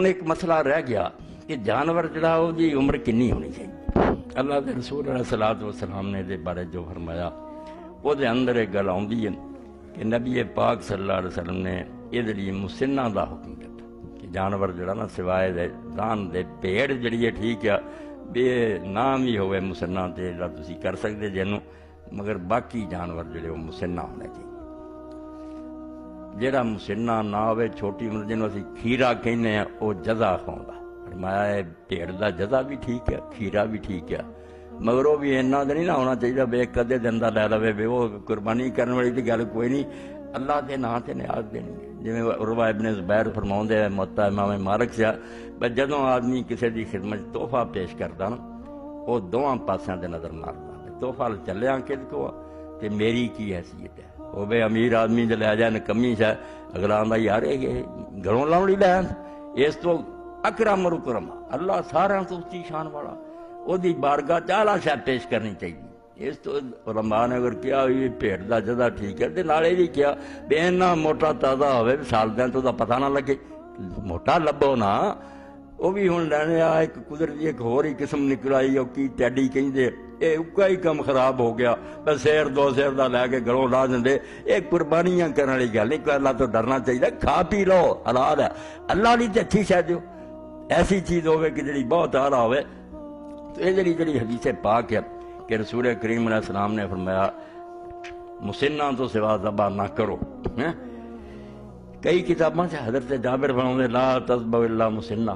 ایک مسئلہ رہ گیا کہ جانور جڑا وہ جی عمر کنی ہونی چاہیے۔ اللہ کے رسول علیہ الصلوۃ والسلام نے دے بارے جو فرمایا وہ دے اندر ایک گل آؤندی ہے کہ نبی پاک صلی اللہ علیہ وسلم نے یہ لیے مسنہ دا حکم دیتا کہ جانور جڑا نا سوائے دے دان دے پیڑ جڑی ہے ٹھیک ہے بے نام ہی ہوئے مسنہ تے جڑا تسی کر سکتے جنوں، مگر باقی جانور جڑے وہ مسنہ ہونے چاہیے۔ جڑا مسنہ نہ ہوئے چھوٹی عمر جنوں اسی کھیرا کہنے ہیں وہ جزا کھاؤندا، فرمایا ہے پیڑ دا جزا بھی ٹھیک ہے کھیرا بھی ٹھیک ہے، مگر وہ بھی اینا نہیں نہ ہونا چاہیے بے کدے دن دا لے لوے بے وہ قربانی کرنے والی تی گل کوئی نہیں، اللہ دے نا تے نیاز دینی ہے۔ جویں عروہ ابن زبیر فرماؤندے ہیں موطا امام مالک سے بس جدوں آدمی کسی دی خدمت تحفہ پیش کردا نا وہ دواں پاسیاں تے نظر ماردا، تحفہ چلیاں کد کو تے میری کی حیثیت ہے، وہ بے امیر آدمی جے لے جائے کمی شاہ اگلا آندا یار یہ گھروں لاؤنی لے اس تو اکرم الکرم اللہ سارا تو اچھی شان والا وہ دی بارگاہ چالا شاہ پیش کرنی چاہیے۔ اس تو علماء نے اگر کیا ہوئی پیڑ دا جزا ٹھیک ہے تے نالے بھی کیا بے اینا موٹا تازہ ہوئے سال دیں تو دا پتہ نہ لگے موٹا لبو نا وہ بھی ہوں لینے آ ایک قدرتی ایک ہور ہی قسم نکل آئی او کی ٹیڈی کہیں دے اے اکا ہی کم خراب ہو گیا بس سیر دو سیر دا لے کے گھروں لا دیں دے ایک قربانیاں کرنے والی گل نہیں، اللہ تو ڈرنا چاہیے کھا پی لو حلال ہے، اللہ لی تے اچھی شاید دیو ایسی چیز ہوئے کہ جڑی بہت اعلیٰ ہوئے۔ تو یہ جڑی حدیث پاک ہے کہ رسول کریم علیہ السلام نے فرمایا مسنہ تو سوا ذبح نہ کرو۔ کئی کتابوں سے حضرت جابر فرماتے لا تذبحوا الا مسنہ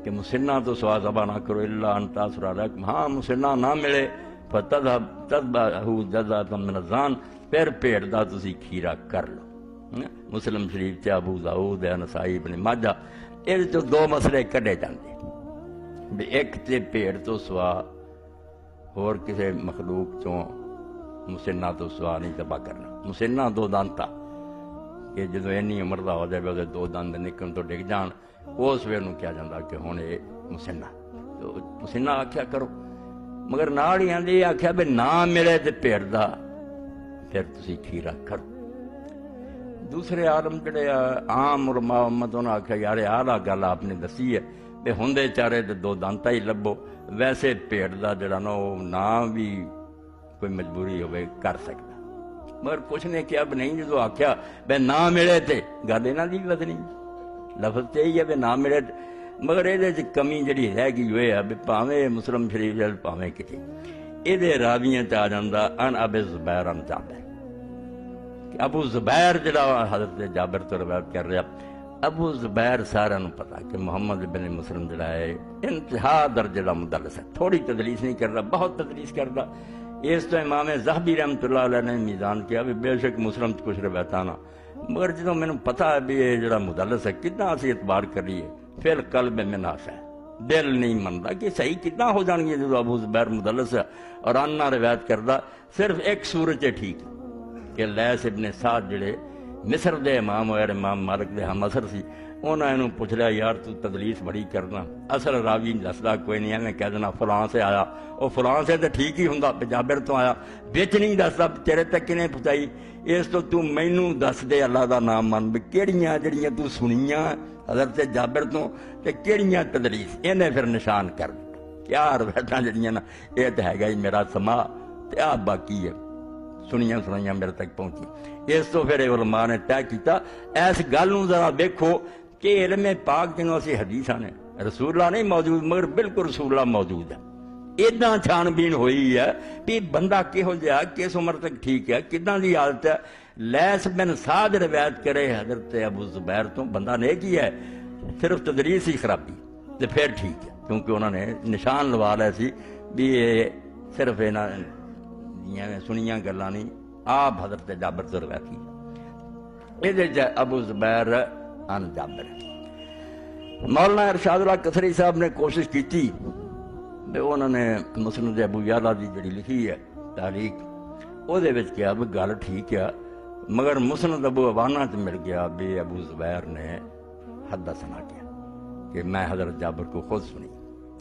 کہ مسنہ تو سوا ذبح نہ کرو الا ان تعثر علیکم، ہاں مسنہ نہ ملے فتذبحوا جزءا من الظان پھر پیڑ دا تسی کھیرا کر لو۔ مسلم شریف تے ابو داؤد نسائی ابن ماجہ یہ تو دو مسئلے کڈے جاندے بھی ایک تے پیڑ تو سوا اور کسی مخلوق چوں مسنہ تو سوا نہیں ذبح کرنا۔ مسنہ دو دانتا کہ جدو اینی عمر دا ہو جائے وہ دو دند نکلن تو ڈگ جان اس ویلے نوں کیا جاندا کہ ہن اے مسنہ تو مسنہ آکھیا کرو، مگر نال ہی آندے آکھیا بھی نہ ملے تے پیڑ دا پھر تسی کھیرا کرو۔ دوسرے عالم جڑے عام علماء امت انہاں آکھیا یار اعلیٰ گل آپ نے دسی ہے بھی ہوندے چارے تے دو دانتا ہی لبو، ویسے پیڑ دا جڑا نا وہ نہ بھی کوئی مجبوری ہوئے کر سکتا، مگر کچھ نے کیا بھی نہیں جدو آکھیا بے نہ ملے تے گل انہاں دی بدنی لفظ تے ہی ہے بے نہ ملے مگر یہ کمی جڑی رہ گئی ہوئے ہے بھی پاویں مسلم شریف جل پاویں کتے یہ راویاں تے آ جاندا ان ابی زبیر ان جابر کہ ابو زبیر جڑا حضرت جابر تو روایت کر رہا ابو زبیر سارا نو پتا کہ محمد بن مسلم جڑا ہے انتہا درجے دا مدلس ہے، تھوڑی تدلیس نہیں کرتا بہت تدلیس کرتا۔ اس تو امام ذہبی رحمۃ اللہ علیہ نے میزان کیا بھی بے شک مسلم کچھ روایتاں نا، مگر جدوں مینوں پتا ہے بھی یہ جڑا مدلس ہے کتنا اسی اعتبار کریے فی القلب من ناشا ہے، دل نہیں منتا کہ صحیح کتنا ہو جان گے جدوں ابو زبیر مدلس ہے اور آنا روایت کردا صرف ایک صورت ہے ٹھیک کہ لیث ابن سعد جڑے مصر دے امام ہوئے امام مالک دے ہم اثر سی انہوں نے پوچھ لیا یار تو تدلیس بڑی کرنا، اصل راوی دسدا کوئی نہیں ہے میں کہہ دینا فلاں سے آیا وہ فلاں سے تو ٹھیک ہی ہوندا جابر تو آیا بچ نہیں دسدا تیرے تک کنے پہنچائی، اس تو مینوں دس دے اللہ دا نام من بھی کیڑیاں جڑیاں تو سنیاں حضرت جابر تو تے کیڑیاں تدلیس انہیں پھر نشان کر دتا کیا روایتاں جڑیاں نا یہ تو ہے گا ہی میرا سما تے آ باقی ہے سنیاں میرے تک پہنچی۔ اس تو پھر علماء نے طے کیتا اس گل نوں ذرا دیکھو کہ علم پاک جنوں اسی حدیثاں نے رسول اللہ نہیں موجود مگر بالکل رسول اللہ موجود ہے، اتنا چھان بین ہوئی ہے کہ بندہ کہو جہا کس عمر تک ٹھیک ہے کتنا دی حالت ہے۔ لیث بن سعد روایت کرے حضرت ابو زبیر تو بندہ نے کی ہے صرف تدریس ہی خرابی تو پھر ٹھیک ہے کیونکہ انہوں نے نشان لوا لیا سی بھی یہ صرف انہاں سنیاں گلاں نہیں آپ حضرت جابر سے روایت کی یہ ابو زبیر ان جابر۔ مولانا ارشاد اللہ کثری صاحب نے کوشش کی تھی انہوں نے مسند ابو یعلا دی جڑی لکھی ہے تاریخ وہ کیا بھی گل ٹھیک ہے مگر مسند ابو عوانہ سے مل گیا بھی ابو زبیر نے حدثنا کیا کہ میں حضرت جابر کو خود سنی۔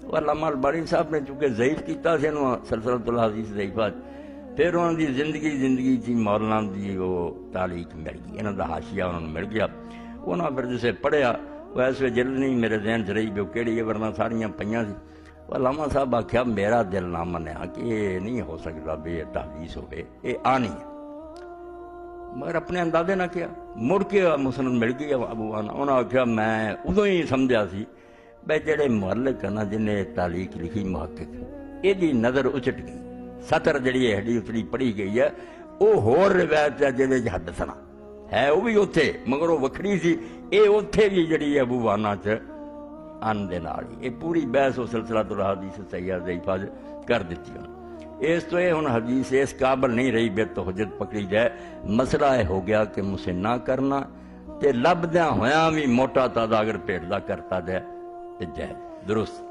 وہ علامہ البانی صاحب نے چونکہ ضعیف کیتا سے سلسلۃ الحدیث ضعیفات پھر انہوں دی زندگی تھی مولانا دی وہ تعلیق مل گئی انہوں دا حاشیہ انہوں نے مل گیا، انہوں پھر جسے پڑھیا ویسے جلد نہیں میرے ذہن چ رہی بھی کہڑی ہے، ورنہ ساریاں پئیاں سی۔ علامہ صاحب آخیا میرا دل نہ منیا کہ یہ نہیں ہو سکتا بھی یہ تحدیث ہوئے، یہ آنی ہے، مگر اپنے اندازے نہ کیا۔ مڑ کے مسند مل گئی ابو وانا، انہوں نے آخیا میں ادو ہی سمجھا سی بھائی جڑے محلق ہے نا جنہیں تعلیق لکھی محقق، یہ نظر اچٹ گئی، سطر جڑی حدیث جڑی پڑھی گئی ہے وہ ہور روایت ہے جہدے حدثنا ہے، وہ بھی اتنے مگر وہ وکھری سی، یہ اتنے بھی جڑی ابو وانا چ ان دے نال ہی یہ پوری بحث و سلسلہ الحدیث صحیحہ ضعیفہ کر دیتی ہوں۔ اس تو یہ ہن حدیث اس قابل نہیں رہی بے تو حجت پکڑی جائے۔ مسئلہ یہ ہو گیا کہ مسنہ کرنا تے لبدیاں ہویاں بھی موٹا تازہ اگر پیٹ دا کرتا جائے تے جائے درست۔